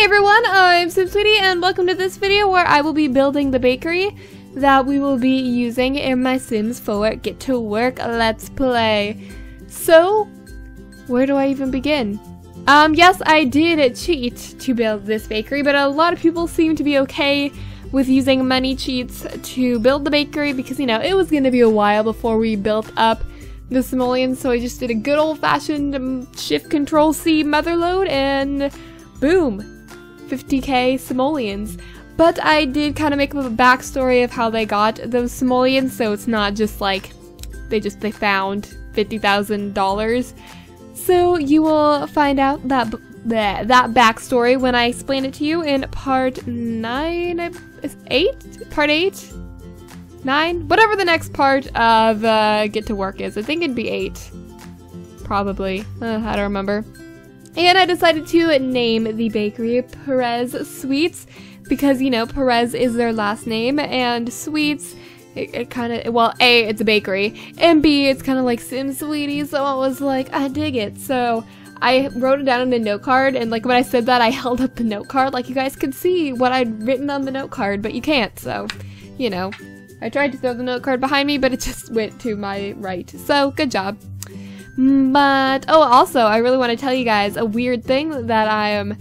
everyone, I'm simsweetie and welcome to this video where I will be building the bakery that we will be using in my Sims 4 Get to Work Let's Play. So, where do I even begin? Yes, I did cheat to build this bakery, but a lot of people seem to be okay with using money cheats to build the bakery because, you know, it was going to be a while before we built up the simoleons, so I just did a good old-fashioned Shift Control C motherload and boom, 50k simoleons. But I did kind of make up a backstory of how they got those simoleons, so it's not just like they found $50,000. So you will find out that backstory when I explain it to you in part 9, 8? Part 8? 9? Whatever the next part of Get to Work is. I think it'd be 8. Probably. I don't remember. And I decided to name the bakery Perez Sweets because, you know, Perez is their last name, and Sweets, it kind of, well, A, it's a bakery, and B, it's kind of like simsweetie, so I was like, I dig it. So I wrote it down on a note card, and like when I said that, I held up the note card like you guys could see what I'd written on the note card, but you can't, so, you know. I tried to throw the note card behind me, but it just went to my right, so good job. But, oh, also, I really want to tell you guys a weird thing that I am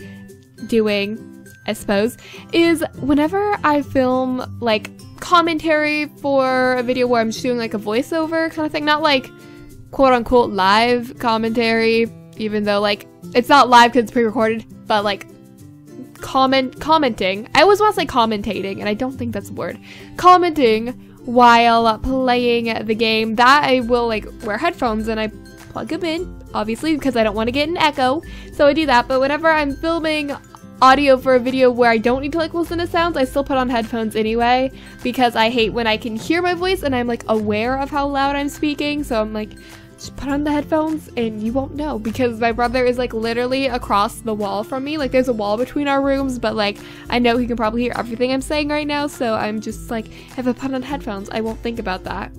doing, I suppose, is whenever I film, like, commentary for a video where I'm just doing, like, a voiceover kind of thing, not, like, quote-unquote live commentary, even though, like, it's not live because it's pre-recorded, but, like, commenting. I always want to say commentating, and I don't think that's a word. Commenting while playing the game, that I will, like, wear headphones and I plug them in, obviously, because I don't want to get an echo, so I do that. But whenever I'm filming audio for a video where I don't need to, like, listen to sounds, I still put on headphones anyway, because I hate when I can hear my voice and I'm, like, aware of how loud I'm speaking, so I'm like, just put on the headphones and you won't know, because my brother is, like, literally across the wall from me. Like, there's a wall between our rooms, but, like, I know he can probably hear everything I'm saying right now, so I'm just like, if I put on headphones, I won't think about that.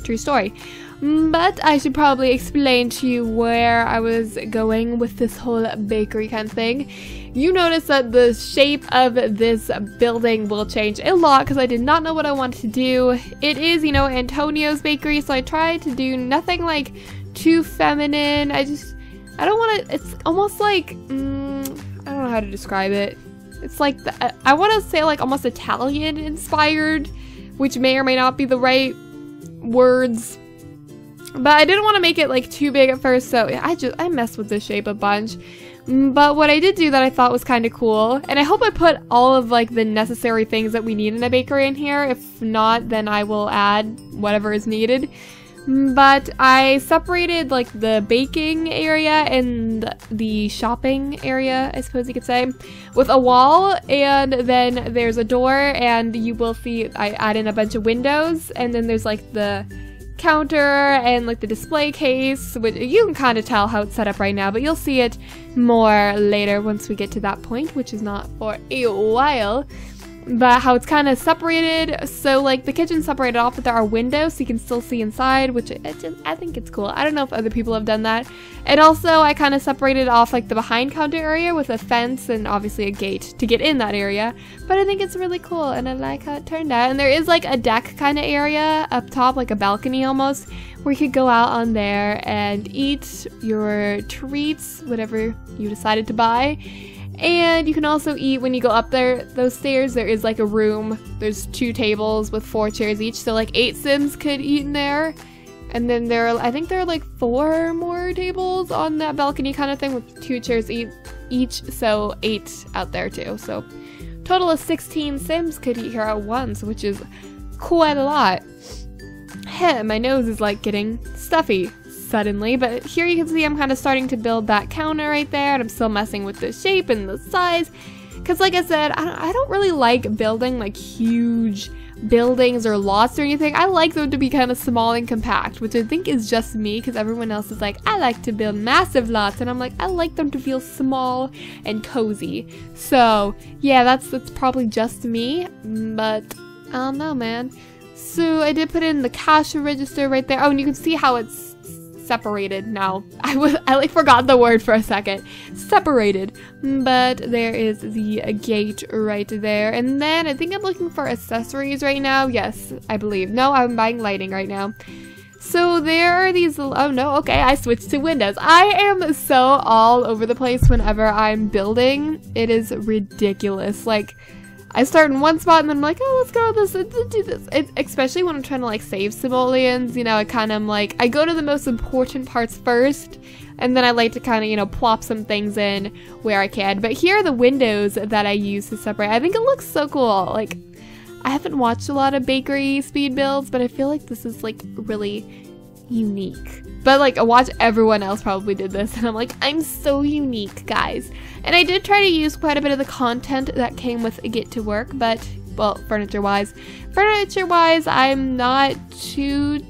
True story. But I should probably explain to you where I was going with this whole bakery kind of thing. You notice that the shape of this building will change a lot because I did not know what I wanted to do. It is, you know, Antonio's bakery, so I tried to do nothing like too feminine. I don't want to, it's almost like, I don't know how to describe it. It's like, I want to say like almost Italian inspired, which may or may not be the right words. But I didn't want to make it like too big at first, so I messed with the shape a bunch. But what I did do that I thought was kind of cool, and I hope I put all of like the necessary things that we need in a bakery in here. If not, then I will add whatever is needed. But I separated like the baking area and the shopping area, I suppose you could say, with a wall, and then there's a door, and you will see I add in a bunch of windows, and then there's like the counter and like the display case, which you can kind of tell how it's set up right now, but you'll see it more later once we get to that point, which is not for a while. But how it's kind of separated, so like the kitchen's separated off, but there are windows so you can still see inside, which I think it's cool. I don't know if other people have done that. And also I kind of separated off like the behind counter area with a fence and obviously a gate to get in that area. But I think it's really cool and I like how it turned out. And there is like a deck kind of area up top, like a balcony almost, where you could go out on there and eat your treats, whatever you decided to buy. And you can also eat when you go up those stairs. There is like a room. There's 2 tables with 4 chairs each, so like 8 Sims could eat in there. And then I think there are like 4 more tables on that balcony kind of thing with 2 chairs each, so 8 out there too. So total of 16 Sims could eat here at once, which is quite a lot. Heh, my nose is like getting stuffy suddenly, but here you can see I'm kind of starting to build that counter right there, and I'm still messing with the shape and the size, because like I said, I don't really like building like huge buildings or lots or anything. I like them to be kind of small and compact, which I think is just me, because everyone else is like, I like to build massive lots, and I'm like, I like them to feel small and cozy. So yeah, that's probably just me, but I don't know, man. So I did put in the cash register right there. Oh, and you can see how it's separated now. I like forgot the word for a second. Separated. But there is the gate right there. And then I think I'm looking for accessories right now. Yes, I believe. No, I'm buying lighting right now. So there are these, oh no, okay, I switched to windows. I am so all over the place whenever I'm building. It is ridiculous. Like, I start in one spot and then I'm like, oh, let's go with this, let's do this. Especially when I'm trying to like save simoleons, you know, I kind of like, I go to the most important parts first, and then I like to kind of, you know, plop some things in where I can. But here are the windows that I use to separate. I think it looks so cool. Like, I haven't watched a lot of bakery speed builds, but I feel like this is like really unique. But like, I watch everyone else probably did this, and I'm like, I'm so unique, guys. And I did try to use quite a bit of the content that came with Get to Work, but, well, furniture-wise, I'm not too,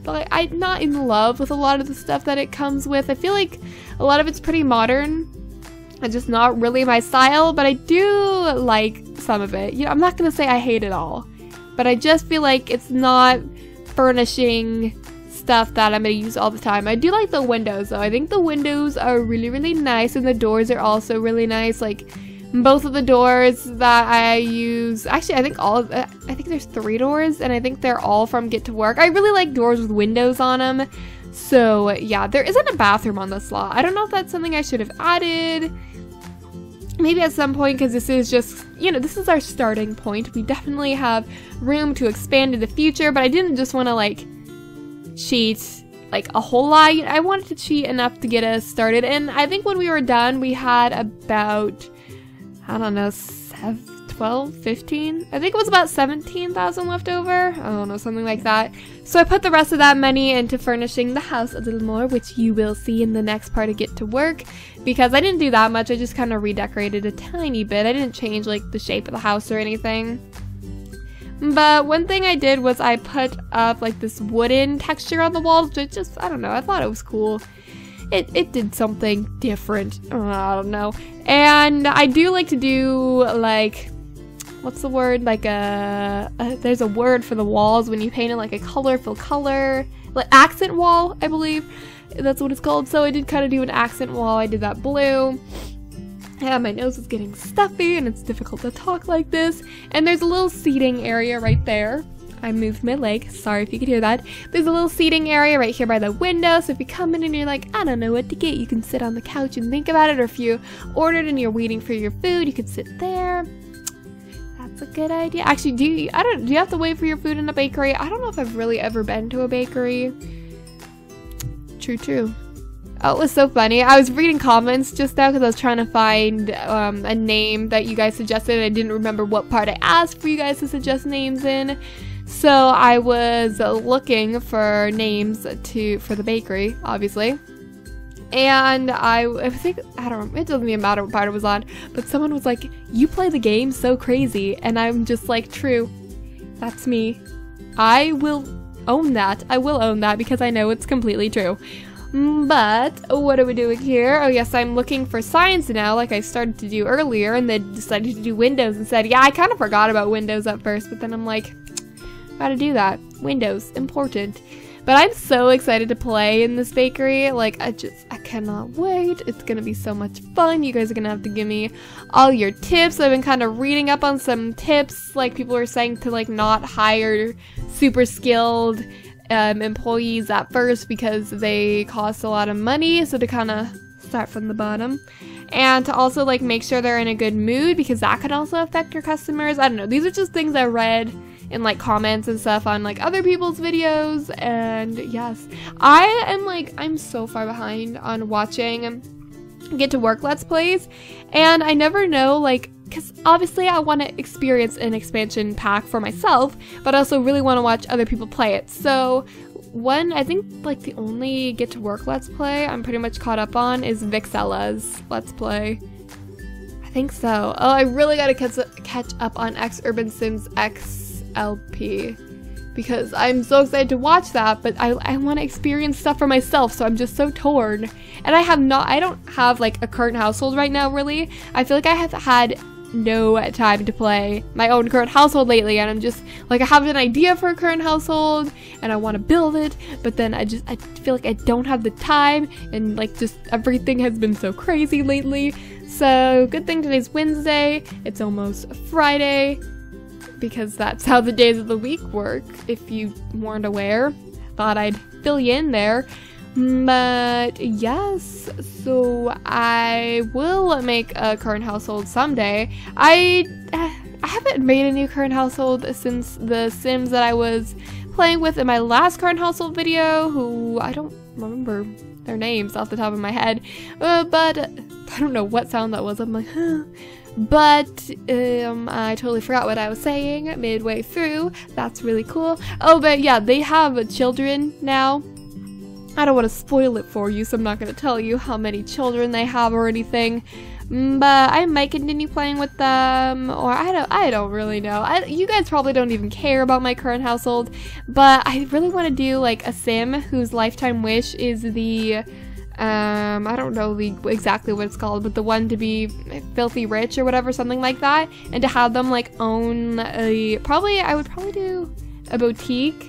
like, I'm not in love with a lot of the stuff that it comes with. I feel like a lot of it's pretty modern. It's just not really my style, but I do like some of it. You know, I'm not gonna say I hate it all, but I just feel like it's not furnishing stuff that I'm gonna use all the time. I do like the windows though. I think the windows are really, really nice, and the doors are also really nice. Like, both of the doors that I use, actually I think I think there's 3 doors, and I think they're all from Get to Work. I really like doors with windows on them. So yeah, there isn't a bathroom on this lot. I don't know if that's something I should have added. Maybe at some point, because this is just, you know, this is our starting point. We definitely have room to expand in the future, but I didn't just want to like cheat like a whole lot. I wanted to cheat enough to get us started, and I think when we were done we had about, I don't know, 12, 15, I think it was about 17,000 left over. I don't know, something like that. So I put the rest of that money into furnishing the house a little more, which you will see in the next part of Get to Work, because I didn't do that much. I just kind of redecorated a tiny bit. I didn't change like the shape of the house or anything. But one thing I did was I put up like this wooden texture on the walls, which just, I don't know, I thought it was cool. It did something different. I don't know. And I do like to do like, what's the word? Like there's a word for the walls when you paint it like a colorful color. Like accent wall, I believe. That's what it's called. So I did kind of do an accent wall. I did that blue. Yeah, my nose is getting stuffy and it's difficult to talk like this. And there's a little seating area right there. I moved my leg. Sorry if you could hear that. There's a little seating area right here by the window. So if you come in and you're like, I don't know what to get, you can sit on the couch and think about it. Or if you ordered and you're waiting for your food, you could sit there. That's a good idea. Actually, do you have to wait for your food in a bakery? I don't know if I've really ever been to a bakery. True. Oh, it was so funny. I was reading comments just now because I was trying to find a name that you guys suggested, and I didn't remember what part I asked for you guys to suggest names in. So I was looking for names for the bakery, obviously. And I think, I don't know, it doesn't even matter what part it was on, but someone was like, you play the game so crazy. And I'm just like, true, that's me. I will own that. I will own that because I know it's completely true. But what are we doing here? Oh yes, I'm looking for signs now, like I started to do earlier, and then decided to do windows instead. Yeah, I kind of forgot about windows at first, but then I'm like, gotta do that. Windows, important. But I'm so excited to play in this bakery. Like, I cannot wait. It's gonna be so much fun. You guys are gonna have to give me all your tips. I've been kind of reading up on some tips. Like, people are saying to like not hire super skilled employees at first because they cost a lot of money. So to kind of start from the bottom. And to also like make sure they're in a good mood, because that could also affect your customers. I don't know. These are just things I read in like comments and stuff on like other people's videos. And yes, I'm so far behind on watching Get to Work Let's Plays, and I never know, like, because obviously I want to experience an expansion pack for myself, but I also really want to watch other people play it. So I think like the only Get to Work Let's Play I'm pretty much caught up on is Vixella's Let's Play. I think so. Oh, I really gotta catch up on X Urban Sims XLP, because I'm so excited to watch that, but I want to experience stuff for myself, so I'm just so torn. And I don't have like a current household right now, really. I feel like I have had no time to play my own current household lately, and I'm just like, I have an idea for a current household and I want to build it, but then I feel like I don't have the time, and like just everything has been so crazy lately. So good thing today's Wednesday, it's almost Friday, because that's how the days of the week work, if you weren't aware. Thought I'd fill you in there. But yes, so I will make a current household someday. I haven't made a new current household since the Sims that I was playing with in my last current household video, who I don't remember their names off the top of my head, but I don't know what sound that was. I'm like, huh. But I totally forgot what I was saying midway through. That's really cool. Oh, but yeah, they have children now. I don't want to spoil it for you, so I'm not going to tell you how many children they have or anything. But I might continue playing with them, or I don't really know. You guys probably don't even care about my current household, but I really want to do like a Sim whose lifetime wish is the I don't know exactly what it's called, but the one to be filthy rich or whatever, something like that, and to have them like own I would probably do a boutique.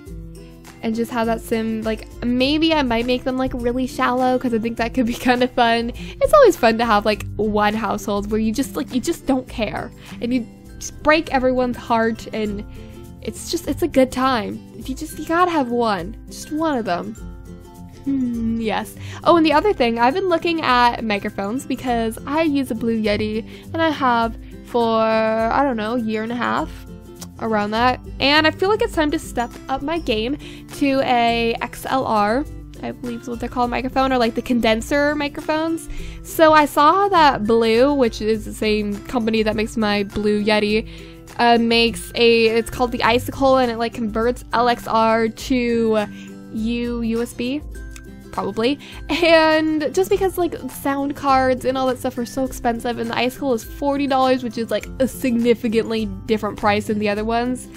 And just have that Sim, like, maybe I might make them, like, really shallow, because I think that could be kind of fun. It's always fun to have, like, one household where you just don't care. And you just break everyone's heart, and it's a good time. You gotta have one. Just one of them. Yes. Oh, and the other thing, I've been looking at microphones, because I use a Blue Yeti, and I have for, I don't know, a year and a half. Around that, and I feel like it's time to step up my game to a XLR, I believe is what they're called, microphone, or like the condenser microphones. So I saw that Blue, which is the same company that makes my Blue Yeti, it's called the Icicle, and it like converts LXR to USB. Probably. And just because like sound cards and all that stuff are so expensive, and the Icicle is $40, which is like a significantly different price than the other ones.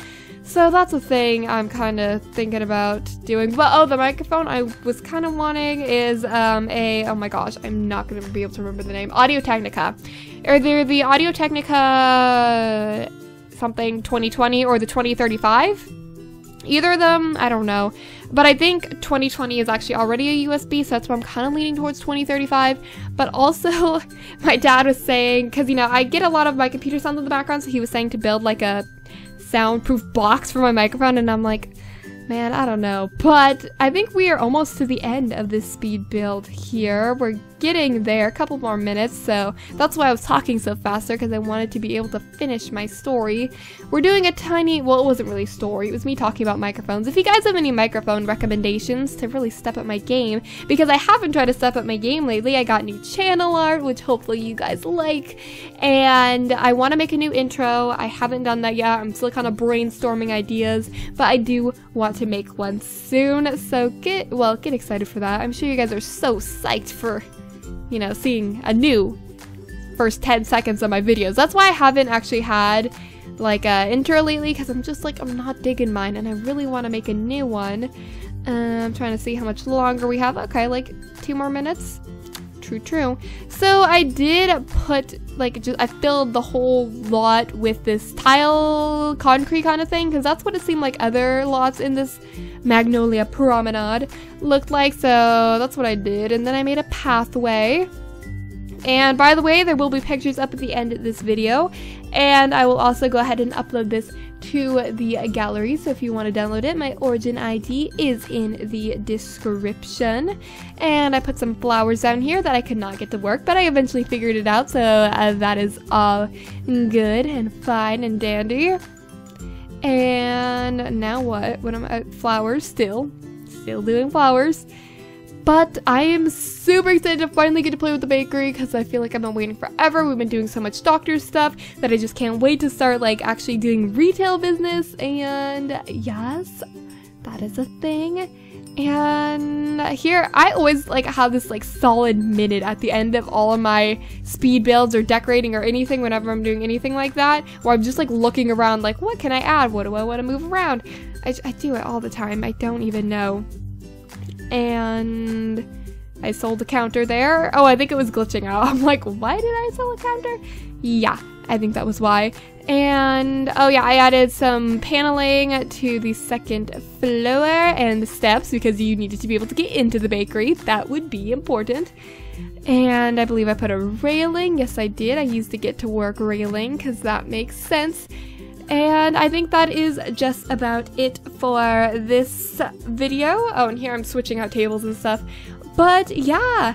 So that's a thing I'm kind of thinking about doing. But oh, the microphone I was kind of wanting is oh my gosh, I'm not going to be able to remember the name. Audio-Technica. Either the Audio-Technica something 2020 or the 2035. Either of them, I don't know. But I think 2020 is actually already a USB, so that's why I'm kind of leaning towards 2035. But also, my dad was saying, because, you know, I get a lot of my computer sounds in the background, so he was saying to build, like, a soundproof box for my microphone, and I'm like, man, I don't know. But I think we are almost to the end of this speed build here. We're getting there, a couple more minutes, so that's why I was talking so faster, because I wanted to be able to finish my story. We're doing a tiny, well, it wasn't really a story, it was me talking about microphones. If you guys have any microphone recommendations to really step up my game, because I haven't tried to step up my game lately, I got new channel art, which hopefully you guys like, and I want to make a new intro. I haven't done that yet, I'm still kind of brainstorming ideas, but I do want to make one soon, so get excited for that. I'm sure you guys are so psyched for, you know, seeing a new first 10 seconds of my videos. That's why I haven't actually had like a intro lately, because I'm just like, I'm not digging mine, and I really want to make a new one. I'm trying to see how much longer we have. Okay, like 2 more minutes. True. So I did put like, I filled the whole lot with this tile concrete kind of thing, because that's what it seemed like other lots in this Magnolia Promenade looked like. So that's what I did, and then I made a pathway. And by the way, there will be pictures up at the end of this video, and I will also go ahead and upload this to the gallery, so if you want to download it, my origin ID is in the description. And I put some flowers down here that I could not get to work, but I eventually figured it out, so that is all good and fine and dandy. And now what am I, flowers, still doing flowers. But I am super excited to finally get to play with the bakery, because I feel like I've been waiting forever. We've been doing so much doctor stuff that I just can't wait to start like actually doing retail business. And yes, that is a thing. And here I always like have this like solid minute at the end of all of my speed builds or decorating or anything, whenever I'm doing anything like that, where I'm just like looking around like, what can I add? What do I want to move around? I do it all the time. I don't even know. And I sold a counter there. Oh, I think it was glitching out. I'm like, why did I sell a counter? Yeah, I think that was why. And oh yeah, I added some paneling to the second floor and the steps because you needed to be able to get into the bakery. That would be important. And I believe I put a railing. Yes, I did. I used the get to work railing because that makes sense. And I think that is just about it for this video. Oh, and here I'm switching out tables and stuff. But yeah,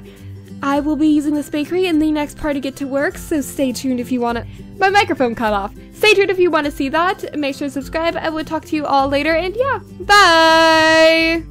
I will be using this bakery in the next part to get to work, so stay tuned if you want to. My microphone cut off. Stay tuned if you want to see that. Make sure to subscribe. I will talk to you all later, and yeah, bye!